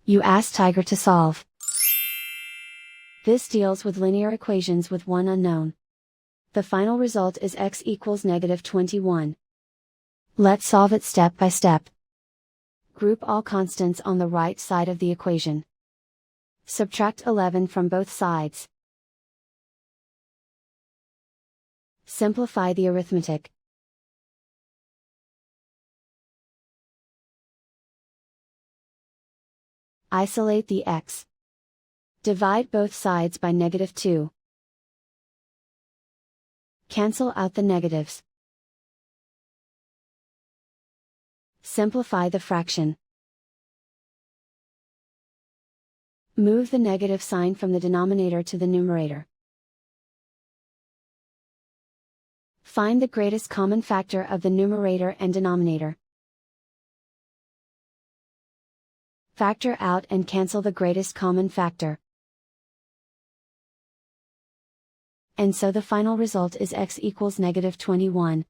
You ask Tiger to solve. This deals with linear equations with one unknown. The final result is x equals -21. Let's solve it step by step. Group all constants on the right side of the equation. Subtract 11 from both sides. Simplify the arithmetic. Isolate the x. Divide both sides by -2. Cancel out the negatives. Simplify the fraction. Move the negative sign from the denominator to the numerator. Find the greatest common factor of the numerator and denominator. Factor out and cancel the greatest common factor. And so the final result is x equals -21.